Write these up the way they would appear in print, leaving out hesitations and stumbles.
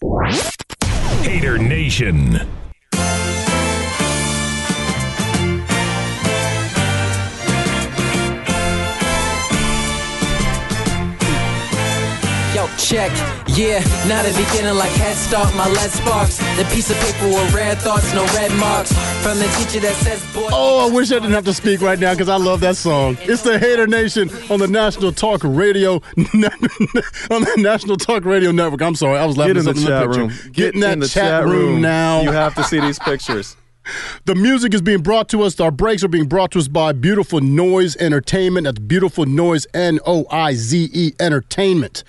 HaterNation. Yo, check, yeah, now the beginning like Head Start, my lead sparks. The piece of paper with red thoughts, no red marks. From the teacher that says, boy. Oh, I wish I didn't have to speak right now because I love that song. It's the HaterNation on the National Talk Radio, on the National Talk Radio Network. I'm sorry, I was laughing at something in the picture. Get in that chat room now. You have to see these pictures. The music is being brought to us. Our breaks are being brought to us by Beautiful Noise Entertainment. That's Beautiful Noise, Noize Entertainment.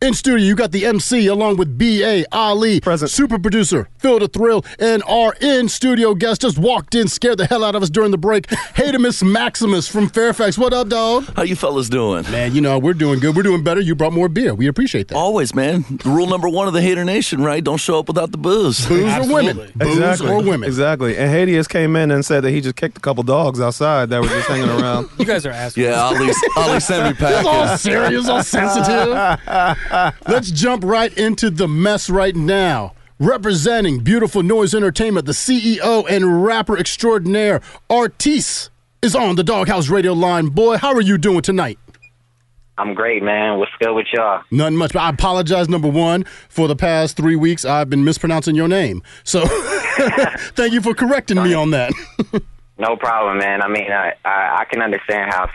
In studio, you got the MC along with B.A. Ali, present, super producer Phil the Thrill, and our in-studio guest just walked in, scared the hell out of us during the break. Hatemus Maximus from Fairfax. What up, dog? How you fellas doing? Man, you know, we're doing good. We're doing better. You brought more beer. We appreciate that. Always, man. Rule number one of the HaterNation, right? Don't show up without the booze. Booze or women. Booze or women. Exactly. And Hades came in and said that he just kicked a couple dogs outside that were just hanging around. You guys are assholes. Yeah, Ali sent me packing. It's all serious, all sensitive. Let's jump right into the mess right now. Representing Beautiful Noise Entertainment, the CEO and rapper extraordinaire, Artis, is on the Doghouse Radio line. Boy, how are you doing tonight? I'm great, man. What's good with y'all? Nothing much. But I apologize, number one, for the past 3 weeks I've been mispronouncing your name. So thank you for correcting me on that. No problem, man. I mean, I can understand how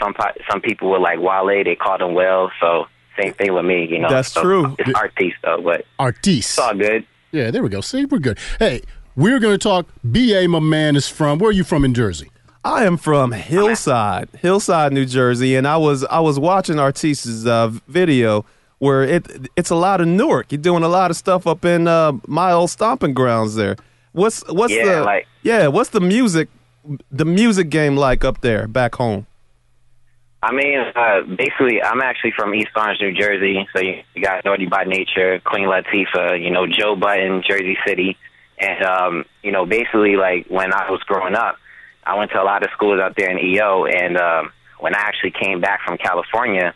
some people were like Wale, they called him Wells, so same thing with me, you know. That's true. It's Artis, though, but Artis. It's all good. Yeah, there we go. See, we're good. Hey, we're going to talk. B.A., my man, is from, where are you from in Jersey? I am from Hillside, New Jersey, and I was watching Artis's video where it's a lot of Newark. You're doing a lot of stuff up in my old stomping grounds there. What's the music game like up there back home? I mean, basically, I'm actually from East Orange, New Jersey. So you got Naughty by Nature, Queen Latifah, you know, Joe Budden, Jersey City. And, you know, basically, like, when I was growing up, I went to a lot of schools out there in EO. And when I actually came back from California,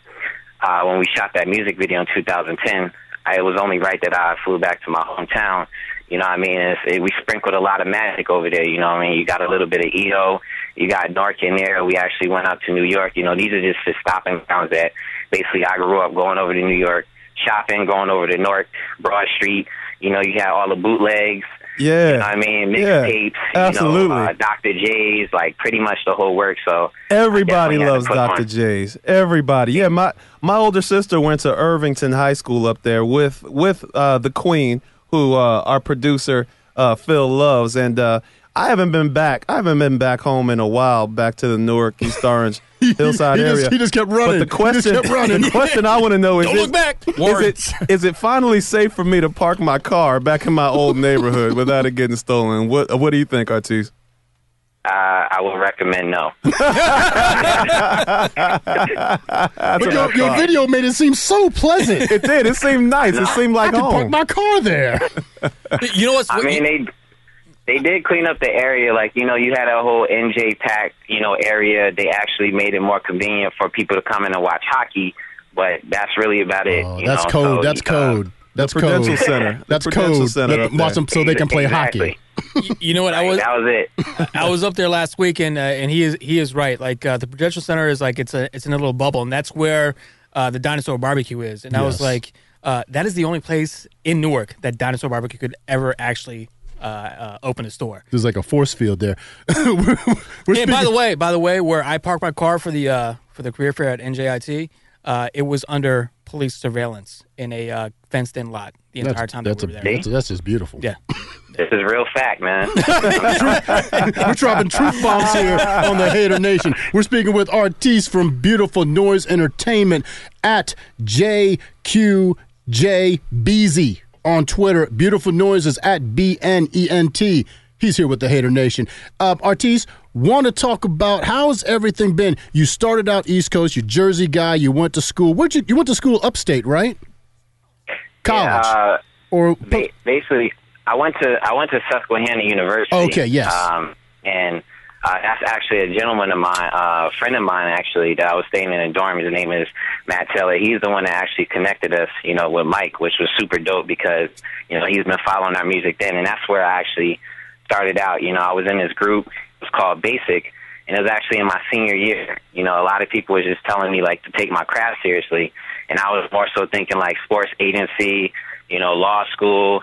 when we shot that music video in 2010, it was only right that I flew back to my hometown. You know what I mean? We sprinkled a lot of magic over there, you know what I mean? You got a little bit of EO, you got Newark in there. We actually went out to New York. You know, these are just the stopping grounds that basically I grew up going over to New York, shopping, going over to Newark, Broad Street. You know, you had all the bootlegs. Yeah. You know what I mean? Mixtapes, absolutely. You know, Dr. J's, like pretty much the whole work. So everybody loves Dr. J's. Everybody. Yeah, my older sister went to Irvington High School up there with the Queen, who our producer Phil loves, and I haven't been back home in a while, back to the Newark, East Orange, Hillside area. He just kept running. But the question I want to know is, Don't look back. Is it finally safe for me to park my car back in my old neighborhood without it getting stolen? What do you think, Artis? I would recommend no. But your video made it seem so pleasant. It did. It seemed nice. It seemed like I home. could park my car there. You know what's? I mean, they did clean up the area. Like, you know, you had a whole NJ Pack, you know, area. They actually made it more convenient for people to come in and watch hockey. But that's really about it. That's code. That's code. That's Prudential code. Center. That's Prudential code. Center Watch them so they can play hockey. You know what? that was it. I was up there last week, and he is right. Like the Prudential Center is like it's in a little bubble, and that's where the Dinosaur Barbecue is. And I was like, that is the only place in Newark that Dinosaur Barbecue could ever actually open a store. There's like a force field there. And by the way, where I parked my car for the career fair at NJIT, it was under police surveillance in a fenced-in lot the entire time that we were there. That's just beautiful. Yeah. This is real fact, man. We're dropping truth bombs here on the HaterNation. We're speaking with Artis from Beautiful Noise Entertainment at JQJBZ on Twitter. Beautiful Noise is at BNENT. He's here with the HaterNation. Artis, want to talk about how's everything been? You started out East Coast, you're Jersey guy, you went to school. You went to school upstate, right? College. Basically, I went to Susquehanna University. Okay, yes. And That's actually a gentleman of mine, a friend of mine, actually, that I was staying in a dorm. His name is Matt Taylor. He's the one that actually connected us, with Mike, which was super dope because, he's been following our music then. And that's where I actually started out. I was in this group. It was called Basic. And it was actually in my senior year. A lot of people were just telling me, to take my craft seriously. And I was more so thinking, sports agency, law school,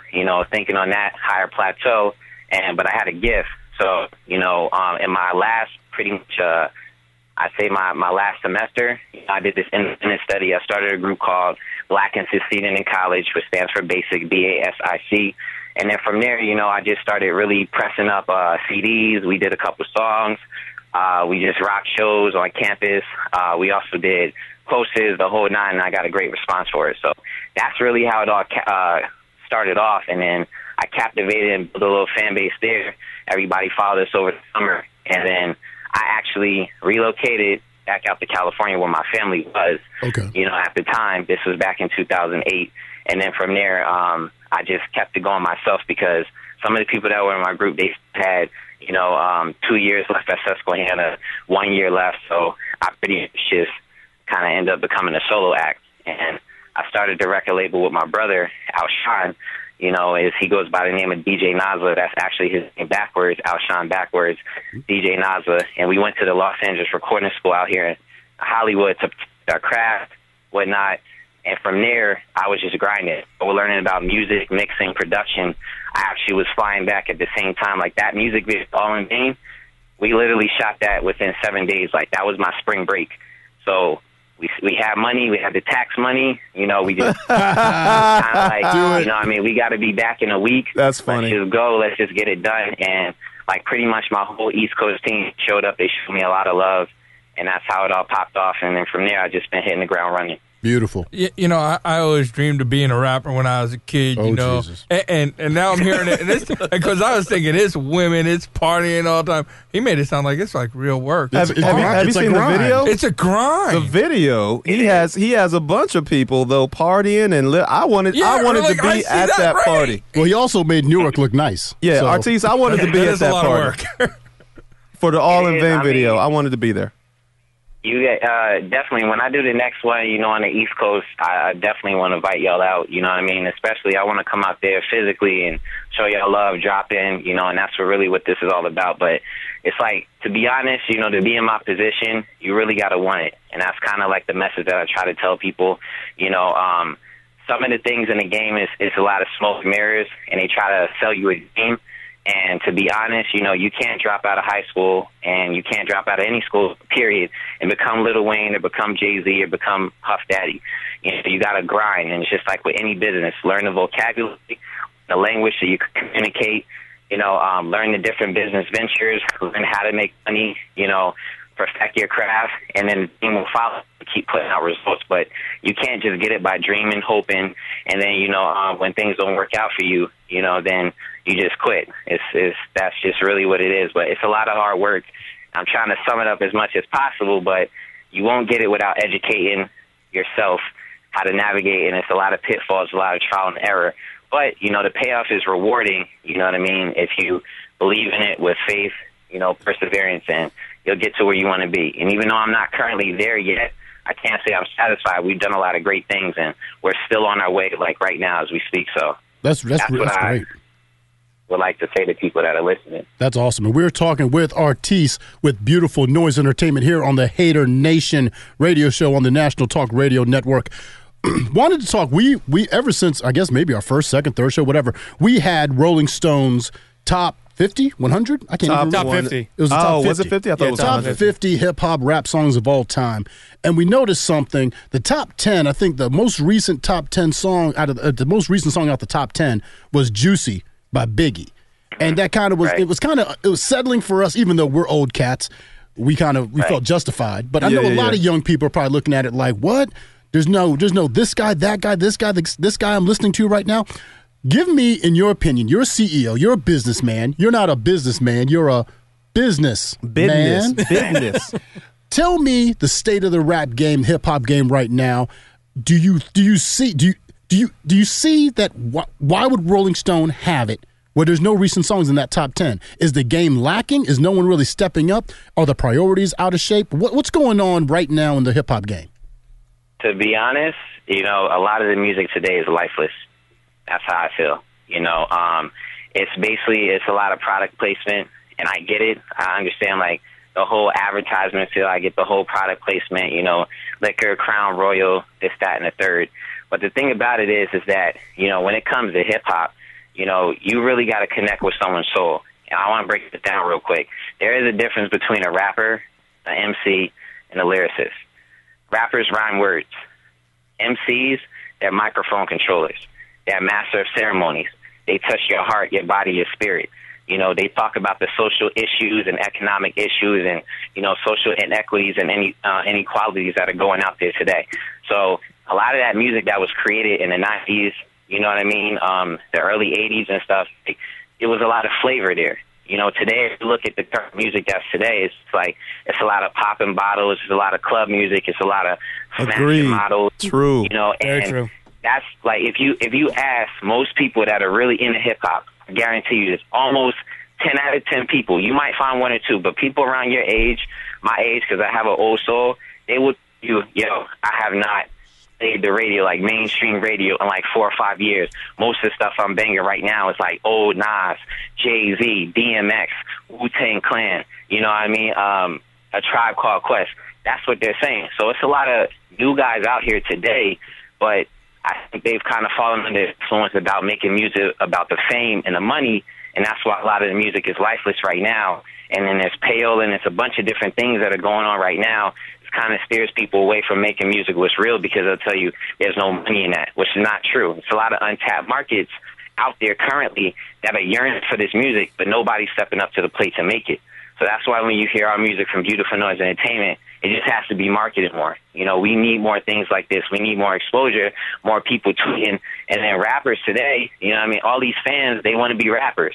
thinking on that higher plateau. But I had a gift. So, in my last, pretty much, I'd say my last semester, I did this independent study. I started a group called Black and Succeeding in College, which stands for BASIC, BASIC. And then from there, I just started really pressing up CDs. We did a couple songs. We just rocked shows on campus. We also did posters, the whole nine, and I got a great response for it. So that's really how it all started off. And then I captivated and built a little fan base there. Everybody followed us over the summer. And then I actually relocated back out to California where my family was. Okay. At the time, this was back in 2008. And then from there, I just kept it going myself because some of the people that were in my group, they had, 2 years left at Susquehanna, 1 year left. So I pretty much just kind of ended up becoming a solo act. And I started the record label with my brother, Alshon. As he goes by the name of DJ Nazla. That's actually his name backwards, Alshon backwards, DJ Nazla. And we went to the Los Angeles recording school out here in Hollywood to our craft, whatnot. And from there, I was just grinding. We were learning about music, mixing, production. I actually was flying back at the same time. That music video, All in Vain, we literally shot that within 7 days. That was my spring break. So we had money, we had the tax money, we just kind of we got to be back in a week. That's funny. Let's just go, let's just get it done. And pretty much my whole East Coast team showed up. They showed me a lot of love, and that's how it all popped off. And then from there, I just been hitting the ground running. Beautiful. I always dreamed of being a rapper when I was a kid, Jesus. And now I'm hearing it, because I was thinking it's women, it's partying all the time. He made it sound like it's real work. Have you seen the video? It's a grind. The video, he has a bunch of people though partying and I wanted to be at that party. Well, he also made Newark look nice. Yeah, so. Artis, I wanted to be at that party. For the All in Vain video, I wanted to be there. You definitely, when I do the next one, on the East Coast, I definitely want to invite y'all out, you know what I mean? Especially I want to come out there physically and show y'all love, drop in, and that's really what this is all about. But it's to be honest, to be in my position, you really got to want it. And that's kind of the message that I try to tell people, some of the things in the game is a lot of smoke and mirrors, and they try to sell you a game. And to be honest, you can't drop out of high school and you can't drop out of any school, period, and become Lil Wayne or become Jay-Z or become Puff Daddy. You got to grind. And it's just like with any business, learn the vocabulary, the language so you can communicate, learn the different business ventures, learn how to make money, perfect your craft, and then the team will follow to keep putting out results. But you can't just get it by dreaming, hoping, and then, when things don't work out for you, then you just quit. That's just really what it is. But it's a lot of hard work. I'm trying to sum it up as much as possible, but you won't get it without educating yourself how to navigate, and it's a lot of pitfalls, a lot of trial and error. But, the payoff is rewarding, you know what I mean, if you believe in it with faith, perseverance, and you'll get to where you want to be. And even though I'm not currently there yet, I can't say I'm satisfied. We've done a lot of great things, and we're still on our way, right now as we speak. So that's great. I would like to say to people that are listening. That's awesome. And we're talking with Artis with Beautiful Noise Entertainment here on the HaterNation radio show on the National Talk Radio Network. Wanted to talk. We ever since, I guess, maybe our first, second, third show, whatever, we had Rolling Stone's top 50, 100? I can't remember. Top 50. It was the top 50. Was it 50? I thought it was top 50 hip-hop rap songs of all time. And we noticed something. The top 10, I think the most recent top 10 song out of the most recent song out the top 10 was Juicy by Biggie. And that kind of was, it was settling for us, even though we're old cats. We felt justified. But I know a lot of young people are probably looking at it like, what? There's no this guy, that guy, this guy I'm listening to right now. Give me, in your opinion, you're a CEO, you're a businessman. You're not a businessman, you're a business man. Business. Tell me the state of the rap game, hip hop game right now. Do you see that? Why would Rolling Stone have it where there's no recent songs in that top 10? Is the game lacking? Is no one really stepping up? Are the priorities out of shape? What's going on right now in the hip-hop game? To be honest, a lot of the music today is lifeless. That's how I feel. It's a lot of product placement, and I get it. I understand, like, the whole advertisement feel. I get the whole product placement, liquor, Crown Royal, this, that, and the third. But the thing about it is that, when it comes to hip-hop, you really got to connect with someone's soul. And I want to break this down real quick. There is a difference between a rapper, an MC, and a lyricist. Rappers rhyme words. MCs, they're microphone controllers. They're master of ceremonies. They touch your heart, your body, your spirit. They talk about the social issues and economic issues and, social inequities and inequalities that are going out there today. So a lot of that music that was created in the 90s, you know what I mean, the early 80s and stuff, it was a lot of flavor there. Today, if you look at the current music that's today, it's a lot of popping bottles, it's a lot of club music, it's a lot of smashing models. True. Very true. That's like, if you ask most people that are really into hip hop, I guarantee you it's almost 10 out of 10 people. You might find one or two, but people around your age, my age, because I have an old soul, they would I have not played the radio, like mainstream radio, in like 4 or 5 years. Most of the stuff I'm banging right now is like old Nas, Jay-Z, DMX, Wu-Tang Clan, you know what I mean? A Tribe Called Quest. That's what they're saying. So it's a lot of new guys out here today, but I think they've kind of fallen under influence about making music about the fame and the money, and that's why a lot of the music is lifeless right now. And then there's payola, and it's a bunch of different things that are going on right now. It kind of steers people away from making music what's real, because they'll tell you there's no money in that, which is not true. It's a lot of untapped markets out there currently that are yearning for this music, but nobody's stepping up to the plate to make it. So that's why when you hear our music from Beautiful Noise Entertainment, it just has to be marketed more. We need more things like this. We need more exposure, more people tweeting. And then rappers today, all these fans, they want to be rappers.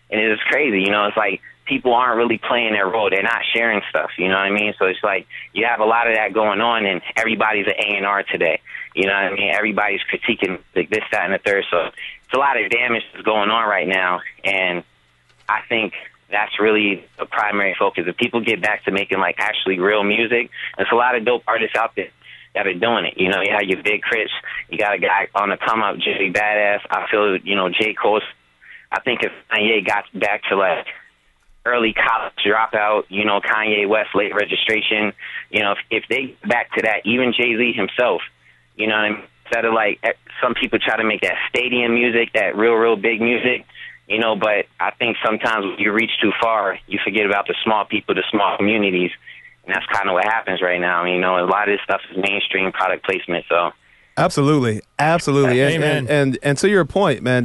And it's crazy, it's like people aren't really playing their role. They're not sharing stuff, you know what I mean? So it's like you have a lot of that going on, and everybody's an A&R today. You know what I mean? Everybody's critiquing this, that, and the third. So it's a lot of damage that's going on right now, and I think that's really the primary focus. If people get back to making, like, actually real music, there's a lot of dope artists out there that are doing it. You have your Big Crits. You got a guy on the come-up, Jay Badass. I feel, J. Cole. I think if Kanye got back to, like, early college dropout, Kanye West, late registration, if they get back to that, even Jay-Z himself, what I mean? Instead of, like, some people try to make that stadium music, that real big music, but I think sometimes when you reach too far, you forget about the small people, the small communities, and that's kind of what happens right now. A lot of this stuff is mainstream product placement. So, absolutely, and to your point, man,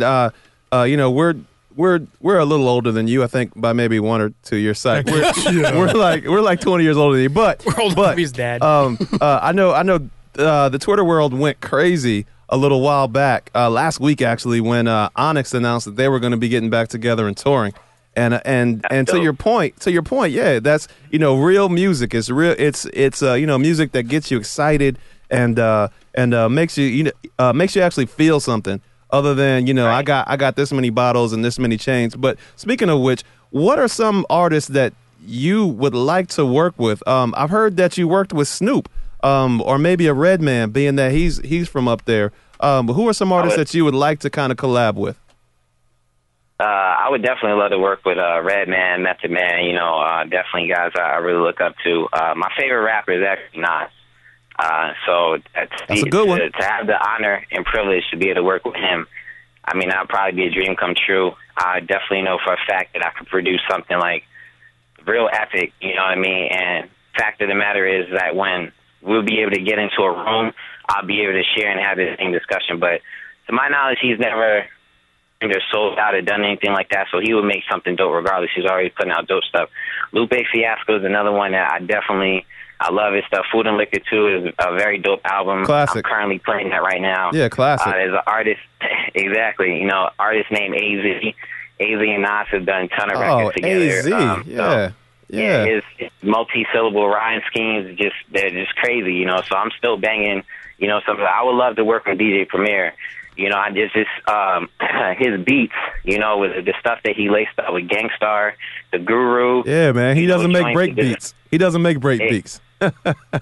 we're a little older than you, I think, by maybe 1 or 2 years. We're like 20 years older than you, but we're older than his dad. I know. The Twitter world went crazy a little while back, last week actually, when Onyx announced that they were going to be getting back together and touring, and to your point, yeah, that's real music. It's real. It's music that gets you excited and makes you makes you actually feel something other than right. I got this many bottles and this many chains. But speaking of which, what are some artists that you would like to work with? I've heard that you worked with Snoop. Or maybe a Redman, being that he's from up there. Who are some artists that you would like to kind of collab with? I would definitely love to work with Redman, Method Man. Definitely guys I really look up to. My favorite rapper is actually Nas. So that's a good one. To have the honor and privilege to be able to work with him, that'd probably be a dream come true. I definitely know for a fact that I could produce something like real epic. You know what I mean? And fact of the matter is that when we'll be able to get into a room, I'll be able to share and have the same discussion. But to my knowledge, he's never either sold out or done anything like that, so he would make something dope regardless. He's already putting out dope stuff. Lupe Fiasco is another one that I love his stuff. Food and Liquor 2 is a very dope album. Classic. I'm currently playing that right now. Yeah, classic. There's an artist, exactly, artist named AZ. AZ and Nas have done a ton of records together. AZ, yeah. His multi-syllable rhyme schemes, they're just crazy, So I'm still banging, I would love to work with DJ Premier. I just his beats, with the stuff that he laced up with Gangstar, the Guru. Yeah, man, he doesn't make break beats. He doesn't make break beats.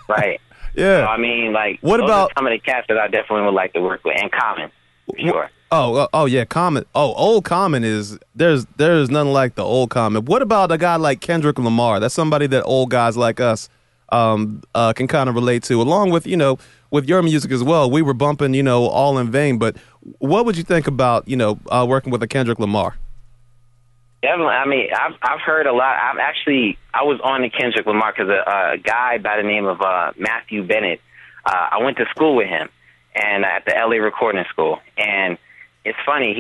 Right. Yeah. So, I mean, like, what those about are some of the cats that I definitely would like to work with, and Common, for sure. Oh yeah, Common. Oh, old Common is there's nothing like the old Common. What about a guy like Kendrick Lamar? That's somebody that old guys like us can kind of relate to, along with with your music as well. We were bumping All in Vain, but what would you think about working with a Kendrick Lamar? Definitely. I mean, I've heard a lot. I was on the Kendrick Lamar because a guy by the name of Matthew Bennett. I went to school with him, and at the LA Recording School. And it's funny,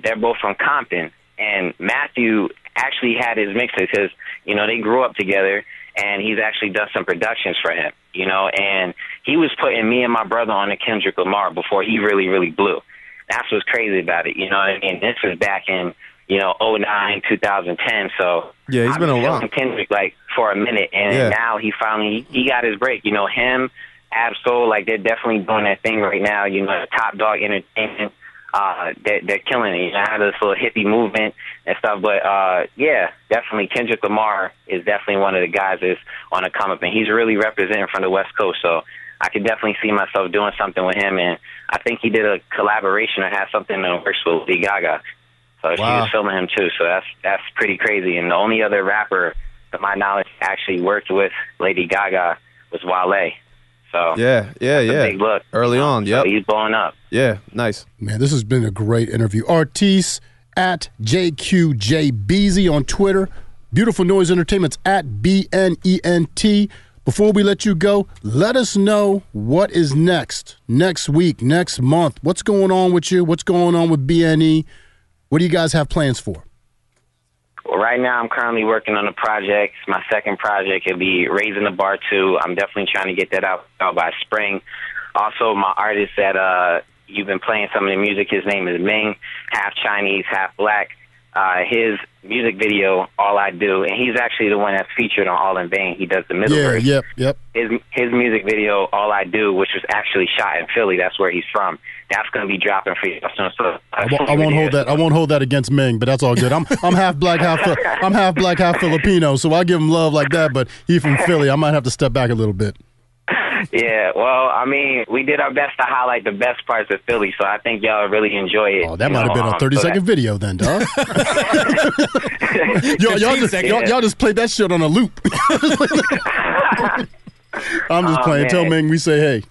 they're both from Compton. And Matthew actually had his mixes because they grew up together, and he's actually done some productions for him. And he was putting me and my brother on the Kendrick Lamar before he really, really blew. That's what's crazy about it. And this was back in 2009, 2010. So yeah, he's been around Kendrick for a minute, and now he finally got his break. Him, Absol, they're definitely doing that thing right now. Top Dog Entertainment, they're killing it. I have this little hippie movement and stuff, but yeah, definitely Kendrick Lamar is definitely one of the guys that's on the come up, and he's really representing from the West Coast. So I could definitely see myself doing something with him, and I think he did a collaboration or had something in the works with Lady Gaga. So she was filming him too. So that's pretty crazy. And the only other rapper, to my knowledge, actually worked with Lady Gaga was Wale. So yeah. Big look early on. Yep, so he's blowing up. Yeah, nice. Man, this has been a great interview. Artis at JQJBeezy on Twitter. Beautiful Noise Entertainment's at BNENT. Before we let you go, let us know what is next week, next month. What's going on with you? What's going on with BNE? What do you guys have plans for? Well, right now I'm currently working on a project. My second project will be Raising the Bar 2. I'm definitely trying to get that out by spring. Also, my artist that you've been playing some of the music, his name is Ming, half Chinese, half black. His music video, All I Do, and he's actually the one that's featured on All in Vain. He does the middle verse. Yep. His music video, All I Do, which was actually shot in Philly, that's where he's from. That's going to be dropping for you. So I won't hold that. I won't hold that against Ming, but that's all good. I'm half black, half Filipino, so I give him love like that. But he's from Philly. I might have to step back a little bit. Yeah, well, I mean, we did our best to highlight the best parts of Philly, so I think y'all really enjoy it. Oh, that might have been a 30-second video then, dog. y'all just played that shit on a loop. I'm just playing. Man. Tell Ming we say hey.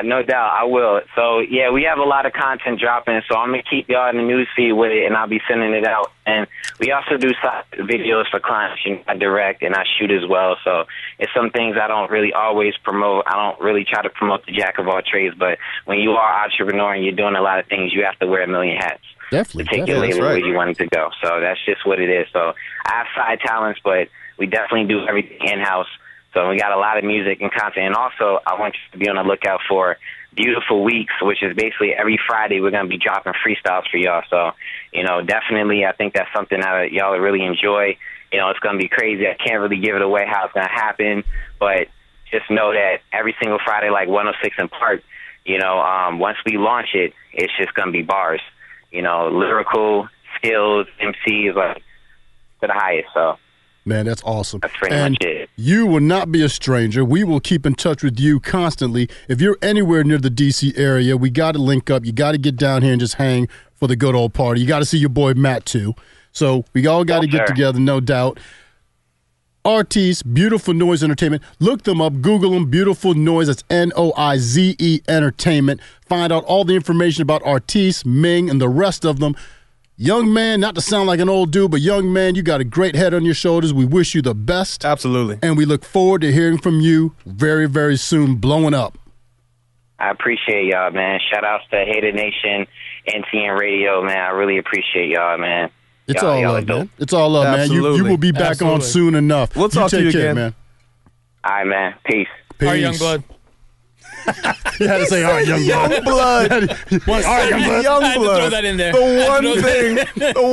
No doubt, I will. So, yeah, we have a lot of content dropping, so I'm going to keep y'all in the news feed with it, and I'll be sending it out. And we also do videos for clients. I direct and I shoot as well, so it's some things I don't really always promote. I don't really try to promote the jack of all trades, but when you are an entrepreneur and you're doing a lot of things, you have to wear a million hats. Definitely. To take your label where you want it to go. So that's just what it is. So I have side talents, but we definitely do everything in-house. So we got a lot of music and content. And also, I want you to be on the lookout for Beautiful Weeks, which is basically every Friday we're going to be dropping freestyles for y'all. So, definitely I think that's something that y'all will really enjoy. It's going to be crazy. I can't really give it away how it's going to happen, but just know that every single Friday, like 106 in Park, once we launch it, it's just going to be bars. Lyrical skills, MCs, to the highest, so. Man, that's awesome. That's pretty much it. You will not be a stranger. We will keep in touch with you constantly. If you're anywhere near the D.C. area, we got to link up. You got to get down here and just hang for the good old party. You got to see your boy Matt, too. So we all got to get together, no doubt. Artis, Beautiful Noise Entertainment. Look them up. Google them. Beautiful Noise. That's Noize Entertainment. Find out all the information about Artis, Ming, and the rest of them. Young man, not to sound like an old dude, but young man, you got a great head on your shoulders. We wish you the best. Absolutely. And we look forward to hearing from you very, very soon, blowing up. I appreciate y'all, man. Shout outs to HaterNation, NTN Radio, man. I really appreciate y'all, man. It's all love, man. It's all love, man. You will be back on soon enough. We'll talk to you again, man. All right, man. Peace. Our young blood. You had to say, all right, young blood. Young blood. All right, young blood. Young I had to blood. throw that in there. The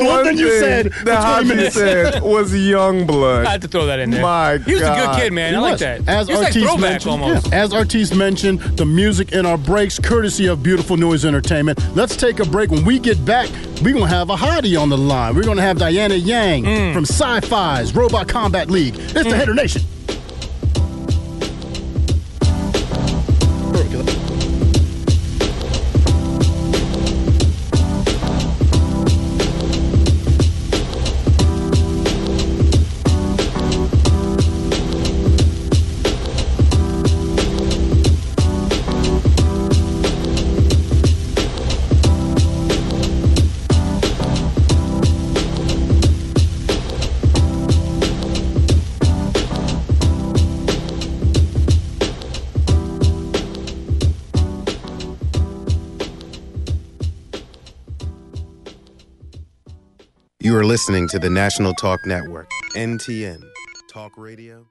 one thing you said that for 20 Haji minutes. said was young blood. I had to throw that in there. My He was a God. good kid, man. He I like was. that. As He was like Artis throwback mentioned, almost. as Artis mentioned, the music in our breaks, courtesy of Beautiful Noise Entertainment. Let's take a break. When we get back, we're going to have a hottie on the line. We're going to have Diane Yang from SyFy's Robot Combat League. It's the HaterNation. You are listening to the National Talk Network, NTN, Talk Radio.